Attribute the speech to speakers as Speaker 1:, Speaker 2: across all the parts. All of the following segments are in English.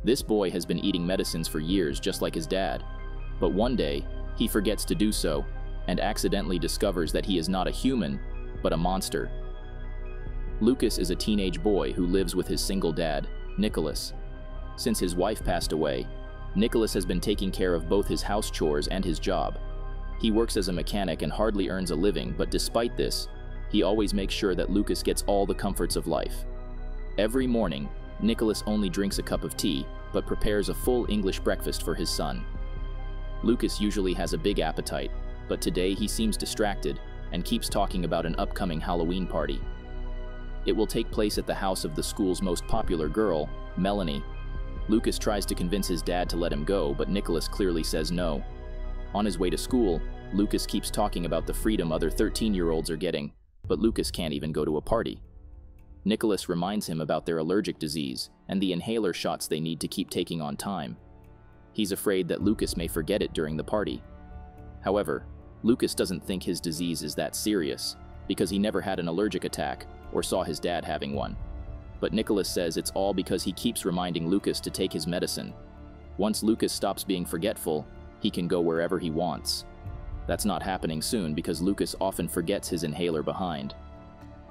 Speaker 1: This boy has been eating medicines for years just like his dad. But one day, he forgets to do so and accidentally discovers that he is not a human, but a monster. Lucas is a teenage boy who lives with his single dad, Nicholas. Since his wife passed away, Nicholas has been taking care of both his house chores and his job. He works as a mechanic and hardly earns a living, but despite this, he always makes sure that Lucas gets all the comforts of life. Every morning, Nicholas only drinks a cup of tea, but prepares a full English breakfast for his son. Lucas usually has a big appetite, but today he seems distracted and keeps talking about an upcoming Halloween party. It will take place at the house of the school's most popular girl, Melanie. Lucas tries to convince his dad to let him go, but Nicholas clearly says no. On his way to school, Lucas keeps talking about the freedom other 13-year-olds are getting, but Lucas can't even go to a party. Nicholas reminds him about their allergic disease and the inhaler shots they need to keep taking on time. He's afraid that Lucas may forget it during the party. However, Lucas doesn't think his disease is that serious because he never had an allergic attack or saw his dad having one. But Nicholas says it's all because he keeps reminding Lucas to take his medicine. Once Lucas stops being forgetful, he can go wherever he wants. That's not happening soon because Lucas often forgets his inhaler behind.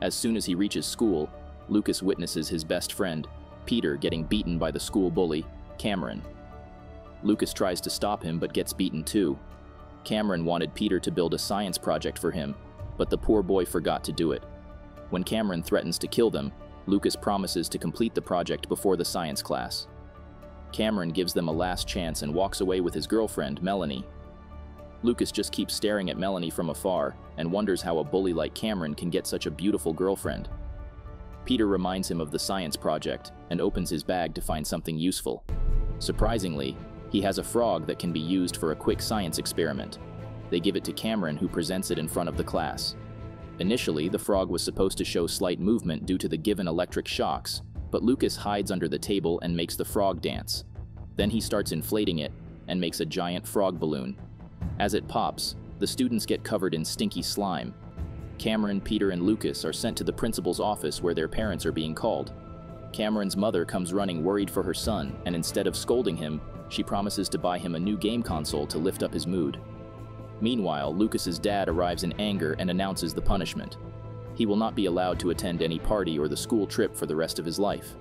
Speaker 1: As soon as he reaches school, Lucas witnesses his best friend, Peter, getting beaten by the school bully, Cameron. Lucas tries to stop him but gets beaten too. Cameron wanted Peter to build a science project for him, but the poor boy forgot to do it. When Cameron threatens to kill them, Lucas promises to complete the project before the science class. Cameron gives them a last chance and walks away with his girlfriend, Melanie. Lucas just keeps staring at Melanie from afar and wonders how a bully like Cameron can get such a beautiful girlfriend. Peter reminds him of the science project and opens his bag to find something useful. Surprisingly, he has a frog that can be used for a quick science experiment. They give it to Cameron, who presents it in front of the class. Initially, the frog was supposed to show slight movement due to the given electric shocks, but Lucas hides under the table and makes the frog dance. Then he starts inflating it and makes a giant frog balloon. As it pops, the students get covered in stinky slime. Cameron, Peter, and Lucas are sent to the principal's office where their parents are being called. Cameron's mother comes running worried for her son, and instead of scolding him, she promises to buy him a new game console to lift up his mood. Meanwhile, Lucas's dad arrives in anger and announces the punishment. He will not be allowed to attend any party or the school trip for the rest of his life.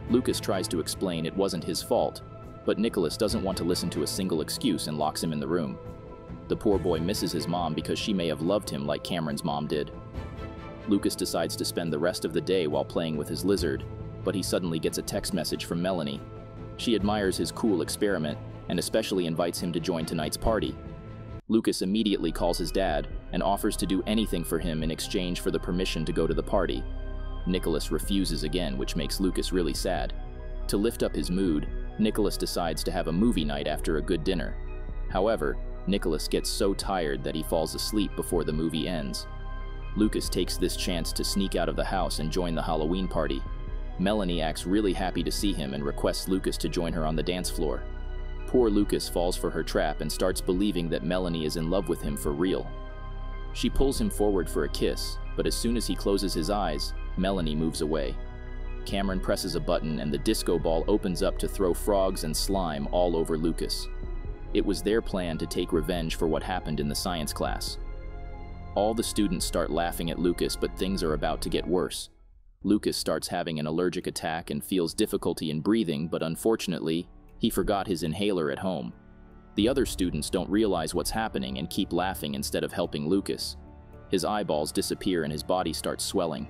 Speaker 1: Lucas tries to explain it wasn't his fault, but Nicholas doesn't want to listen to a single excuse and locks him in the room. The poor boy misses his mom because she may have loved him like Cameron's mom did. Lucas decides to spend the rest of the day while playing with his lizard, but he suddenly gets a text message from Melanie. She admires his cool experiment and especially invites him to join tonight's party. Lucas immediately calls his dad and offers to do anything for him in exchange for the permission to go to the party. Nicholas refuses again, which makes Lucas really sad. To lift up his mood, Nicholas decides to have a movie night after a good dinner. However, Nicholas gets so tired that he falls asleep before the movie ends. Lucas takes this chance to sneak out of the house and join the Halloween party. Melanie acts really happy to see him and requests Lucas to join her on the dance floor. Poor Lucas falls for her trap and starts believing that Melanie is in love with him for real. She pulls him forward for a kiss, but as soon as he closes his eyes, Melanie moves away. Cameron presses a button and the disco ball opens up to throw frogs and slime all over Lucas. It was their plan to take revenge for what happened in the science class. All the students start laughing at Lucas, but things are about to get worse. Lucas starts having an allergic attack and feels difficulty in breathing, but unfortunately, he forgot his inhaler at home. The other students don't realize what's happening and keep laughing instead of helping Lucas. His eyeballs disappear and his body starts swelling.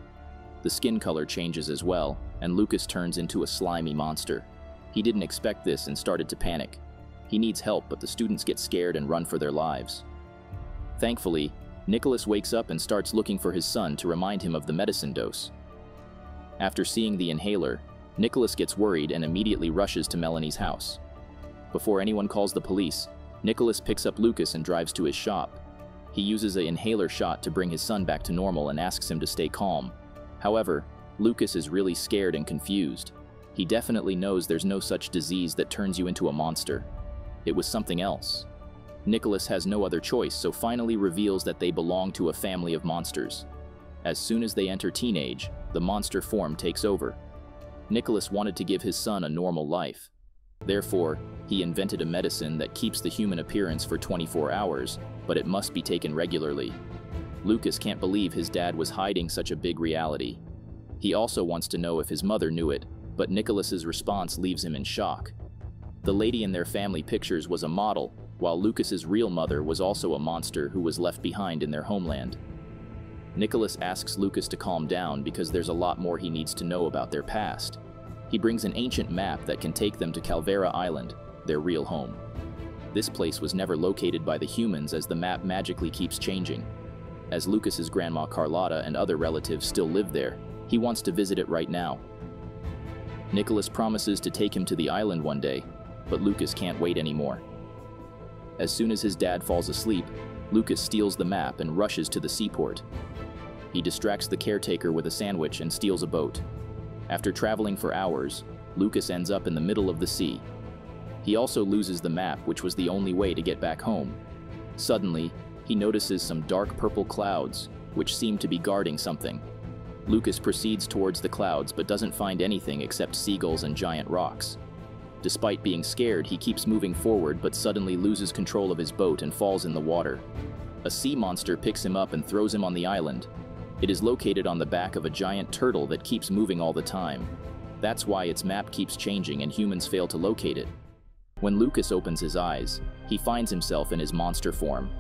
Speaker 1: The skin color changes as well, and Lucas turns into a slimy monster. He didn't expect this and started to panic. He needs help, but the students get scared and run for their lives. Thankfully, Nicholas wakes up and starts looking for his son to remind him of the medicine dose. After seeing the inhaler, Nicholas gets worried and immediately rushes to Melanie's house. Before anyone calls the police, Nicholas picks up Lucas and drives to his shop. He uses an inhaler shot to bring his son back to normal and asks him to stay calm. However, Lucas is really scared and confused. He definitely knows there's no such disease that turns you into a monster. It was something else. Nicholas has no other choice, so finally reveals that they belong to a family of monsters. As soon as they enter teenage, the monster form takes over. Nicholas wanted to give his son a normal life, Therefore, he invented a medicine that keeps the human appearance for 24 hours, but it must be taken regularly. Lucas can't believe his dad was hiding such a big reality. He also wants to know if his mother knew it, but Nicholas's response leaves him in shock. The lady in their family pictures was a model, while Lucas's real mother was also a monster who was left behind in their homeland. Nicholas asks Lucas to calm down because there's a lot more he needs to know about their past. He brings an ancient map that can take them to Calvera Island, their real home. This place was never located by the humans as the map magically keeps changing. As Lucas's grandma Carlotta and other relatives still live there, he wants to visit it right now. Nicholas promises to take him to the island one day, but Lucas can't wait anymore. As soon as his dad falls asleep, Lucas steals the map and rushes to the seaport. He distracts the caretaker with a sandwich and steals a boat. After traveling for hours, Lucas ends up in the middle of the sea. He also loses the map, which was the only way to get back home. Suddenly, he notices some dark purple clouds, which seem to be guarding something. Lucas proceeds towards the clouds but doesn't find anything except seagulls and giant rocks. Despite being scared, he keeps moving forward but suddenly loses control of his boat and falls in the water. A sea monster picks him up and throws him on the island. It is located on the back of a giant turtle that keeps moving all the time. That's why its map keeps changing and humans fail to locate it. When Lucas opens his eyes, he finds himself in his monster form.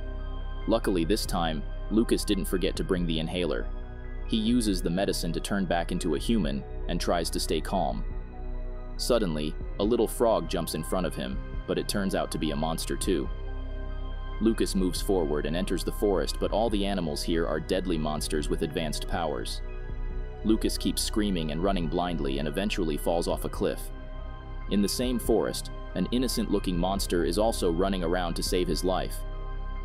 Speaker 1: Luckily this time, Lucas didn't forget to bring the inhaler. He uses the medicine to turn back into a human and tries to stay calm. Suddenly, a little frog jumps in front of him, but it turns out to be a monster too. Lucas moves forward and enters the forest, but all the animals here are deadly monsters with advanced powers. Lucas keeps screaming and running blindly and eventually falls off a cliff. In the same forest, an innocent-looking monster is also running around to save his life.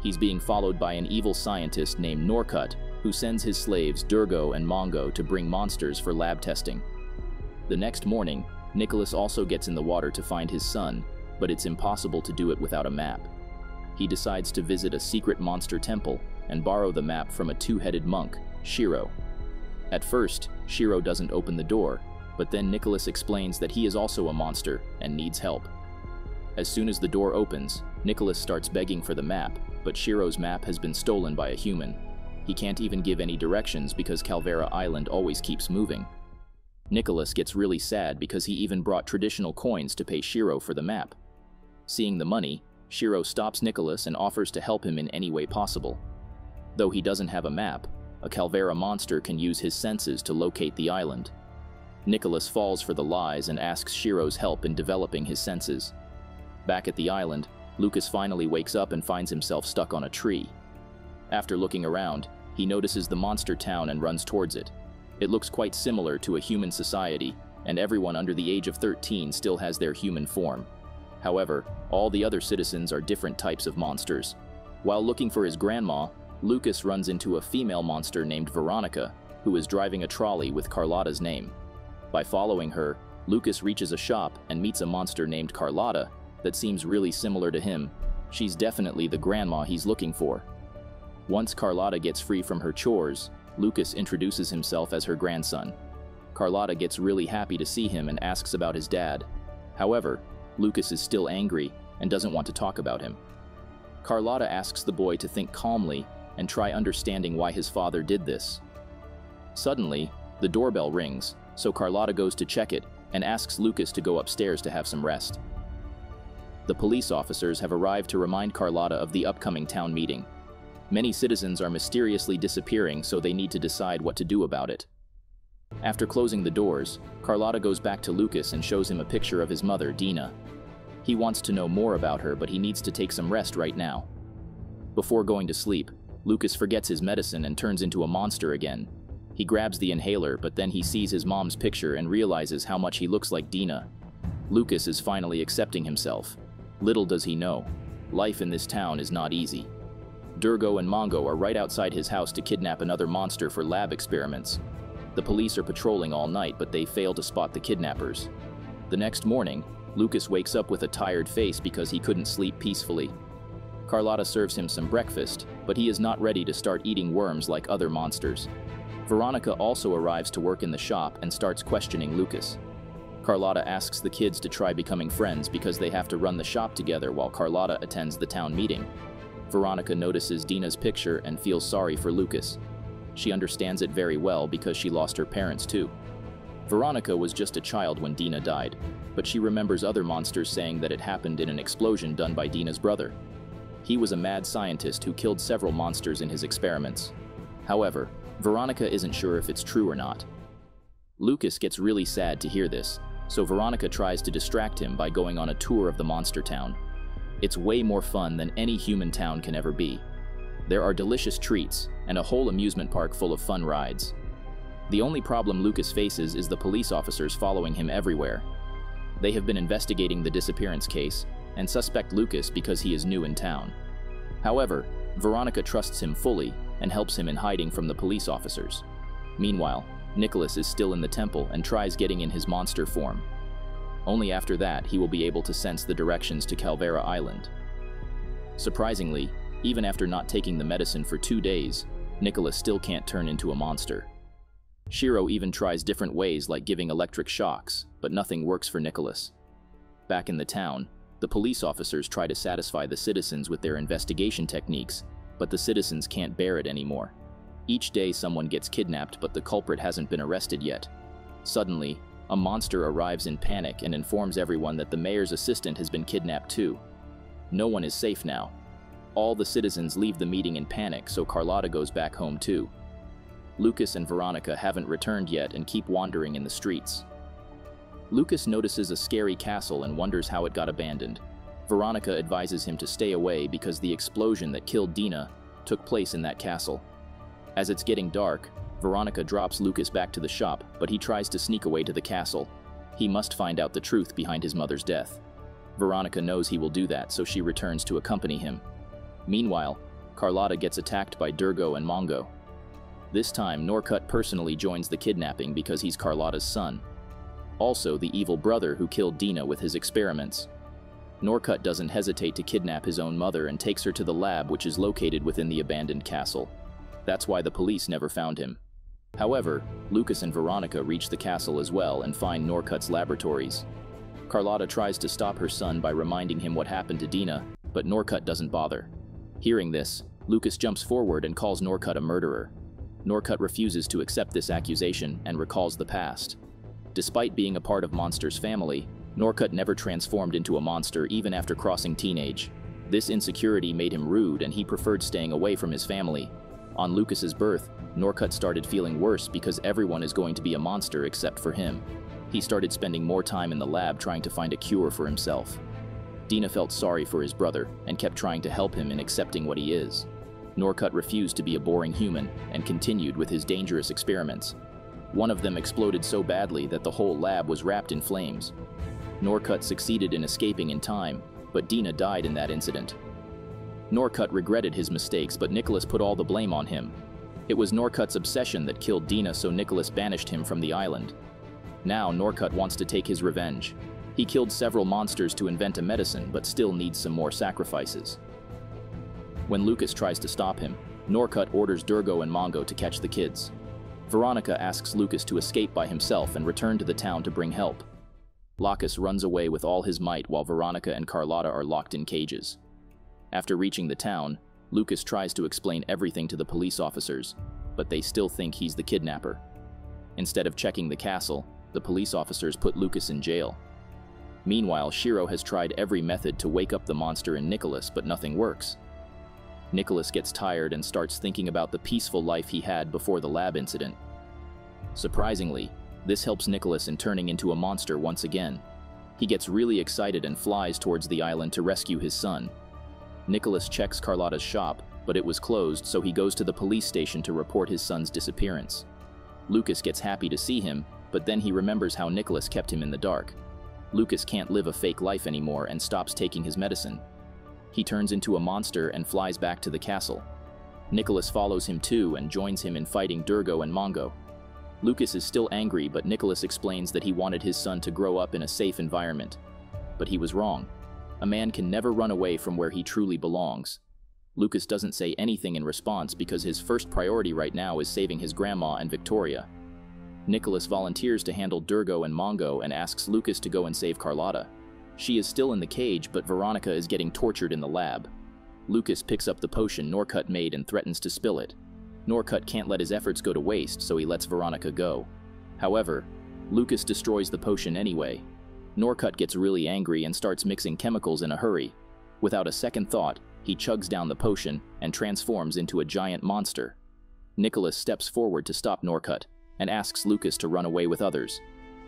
Speaker 1: He's being followed by an evil scientist named Norcut, who sends his slaves Durgo and Mongo to bring monsters for lab testing. The next morning, Nicholas also gets in the water to find his son, but it's impossible to do it without a map. He decides to visit a secret monster temple and borrow the map from a two-headed monk, Shiro. At first, Shiro doesn't open the door, but then Nicholas explains that he is also a monster and needs help. As soon as the door opens, Nicholas starts begging for the map, but Shiro's map has been stolen by a human. He can't even give any directions because Calvera Island always keeps moving. Nicholas gets really sad because he even brought traditional coins to pay Shiro for the map. Seeing the money, Shiro stops Nicholas and offers to help him in any way possible. Though he doesn't have a map, a Calvera monster can use his senses to locate the island. Nicholas falls for the lies and asks Shiro's help in developing his senses. Back at the island, Lucas finally wakes up and finds himself stuck on a tree. After looking around, he notices the monster town and runs towards it. It looks quite similar to a human society, and everyone under the age of 13 still has their human form. However, all the other citizens are different types of monsters. While looking for his grandma, Lucas runs into a female monster named Veronica, who is driving a trolley with Carlotta's name. By following her, Lucas reaches a shop and meets a monster named Carlotta that seems really similar to him. She's definitely the grandma he's looking for. Once Carlotta gets free from her chores, Lucas introduces himself as her grandson. Carlotta gets really happy to see him and asks about his dad. However, Lucas is still angry and doesn't want to talk about him. Carlotta asks the boy to think calmly and try understanding why his father did this. Suddenly, the doorbell rings, so Carlotta goes to check it and asks Lucas to go upstairs to have some rest. The police officers have arrived to remind Carlotta of the upcoming town meeting. Many citizens are mysteriously disappearing, so they need to decide what to do about it. After closing the doors, Carlotta goes back to Lucas and shows him a picture of his mother, Dina. He wants to know more about her, but he needs to take some rest right now. Before going to sleep, Lucas forgets his medicine and turns into a monster again. He grabs the inhaler, but then he sees his mom's picture and realizes how much he looks like Dina. Lucas is finally accepting himself. Little does he know, life in this town is not easy. Durgo and Mongo are right outside his house to kidnap another monster for lab experiments. The police are patrolling all night, but they fail to spot the kidnappers. The next morning, Lucas wakes up with a tired face because he couldn't sleep peacefully. Carlotta serves him some breakfast, but he is not ready to start eating worms like other monsters. Veronica also arrives to work in the shop and starts questioning Lucas. Carlotta asks the kids to try becoming friends because they have to run the shop together while Carlotta attends the town meeting. Veronica notices Dina's picture and feels sorry for Lucas. She understands it very well because she lost her parents too. Veronica was just a child when Dina died, but she remembers other monsters saying that it happened in an explosion done by Dina's brother. He was a mad scientist who killed several monsters in his experiments. However, Veronica isn't sure if it's true or not. Lucas gets really sad to hear this, so Veronica tries to distract him by going on a tour of the monster town. It's way more fun than any human town can ever be. There are delicious treats and a whole amusement park full of fun rides. The only problem Lucas faces is the police officers following him everywhere. They have been investigating the disappearance case and suspect Lucas because he is new in town. However, Veronica trusts him fully and helps him in hiding from the police officers. Meanwhile, Nicholas is still in the temple and tries getting in his monster form. Only after that he will be able to sense the directions to Calvera Island. Surprisingly, even after not taking the medicine for 2 days, Nicholas still can't turn into a monster. Shiro even tries different ways like giving electric shocks, but nothing works for Nicholas. Back in the town, the police officers try to satisfy the citizens with their investigation techniques, but the citizens can't bear it anymore. Each day someone gets kidnapped, but the culprit hasn't been arrested yet. Suddenly, a monster arrives in panic and informs everyone that the mayor's assistant has been kidnapped too. No one is safe now. All the citizens leave the meeting in panic, so Carlotta goes back home too. Lucas and Veronica haven't returned yet and keep wandering in the streets. Lucas notices a scary castle and wonders how it got abandoned. Veronica advises him to stay away because the explosion that killed Dina took place in that castle. As it's getting dark, Veronica drops Lucas back to the shop, but he tries to sneak away to the castle. He must find out the truth behind his mother's death. Veronica knows he will do that, so she returns to accompany him. Meanwhile, Carlotta gets attacked by Durgo and Mongo. This time, Norcut personally joins the kidnapping because he's Carlotta's son. Also, the evil brother who killed Dina with his experiments. Norcut doesn't hesitate to kidnap his own mother and takes her to the lab, which is located within the abandoned castle. That's why the police never found him. However, Lucas and Veronica reach the castle as well and find Norcut's laboratories. Carlotta tries to stop her son by reminding him what happened to Dina, but Norcut doesn't bother. Hearing this, Lucas jumps forward and calls Norcut a murderer. Norcut refuses to accept this accusation and recalls the past. Despite being a part of Monster's family, Norcut never transformed into a monster even after crossing teenage. This insecurity made him rude and he preferred staying away from his family. On Lucas's birth, Norcut started feeling worse because everyone is going to be a monster except for him. He started spending more time in the lab trying to find a cure for himself. Dina felt sorry for his brother and kept trying to help him in accepting what he is. Norcut refused to be a boring human and continued with his dangerous experiments. One of them exploded so badly that the whole lab was wrapped in flames. Norcut succeeded in escaping in time, but Dina died in that incident. Norcut regretted his mistakes, but Nicholas put all the blame on him. It was Norcut's obsession that killed Dina, so Nicholas banished him from the island. Now Norcut wants to take his revenge. He killed several monsters to invent a medicine, but still needs some more sacrifices. When Lucas tries to stop him, Norcut orders Durgo and Mongo to catch the kids. Veronica asks Lucas to escape by himself and return to the town to bring help. Lucas runs away with all his might while Veronica and Carlotta are locked in cages. After reaching the town, Lucas tries to explain everything to the police officers, but they still think he's the kidnapper. Instead of checking the castle, the police officers put Lucas in jail. Meanwhile, Shiro has tried every method to wake up the monster in Nicholas, but nothing works. Nicholas gets tired and starts thinking about the peaceful life he had before the lab incident. Surprisingly, this helps Nicholas in turning into a monster once again. He gets really excited and flies towards the island to rescue his son. Nicholas checks Carlotta's shop, but it was closed, so he goes to the police station to report his son's disappearance. Lucas gets happy to see him, but then he remembers how Nicholas kept him in the dark. Lucas can't live a fake life anymore and stops taking his medicine. He turns into a monster and flies back to the castle. Nicholas follows him too and joins him in fighting Durgo and Mongo. Lucas is still angry, but Nicholas explains that he wanted his son to grow up in a safe environment. But he was wrong. A man can never run away from where he truly belongs. Lucas doesn't say anything in response because his first priority right now is saving his grandma and Victoria. Nicholas volunteers to handle Durgo and Mongo and asks Lucas to go and save Carlotta. She is still in the cage, but Veronica is getting tortured in the lab. Lucas picks up the potion Norcut made and threatens to spill it. Norcut can't let his efforts go to waste, so he lets Veronica go. However, Lucas destroys the potion anyway. Norcut gets really angry and starts mixing chemicals in a hurry. Without a second thought, he chugs down the potion and transforms into a giant monster. Nicholas steps forward to stop Norcut and asks Lucas to run away with others.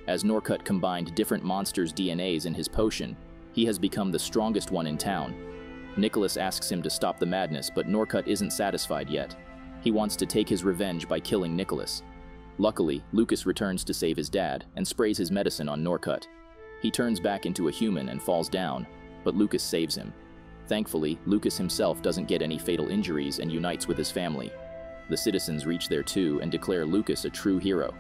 Speaker 1: As Norcut combined different monsters' DNAs in his potion, he has become the strongest one in town. Nicholas asks him to stop the madness, but Norcut isn't satisfied yet. He wants to take his revenge by killing Nicholas. Luckily, Lucas returns to save his dad and sprays his medicine on Norcut. He turns back into a human and falls down, but Lucas saves him. Thankfully, Lucas himself doesn't get any fatal injuries and unites with his family. The citizens reach there too and declare Lucas a true hero.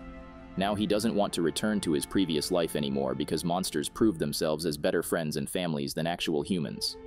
Speaker 1: Now he doesn't want to return to his previous life anymore because monsters prove themselves as better friends and families than actual humans.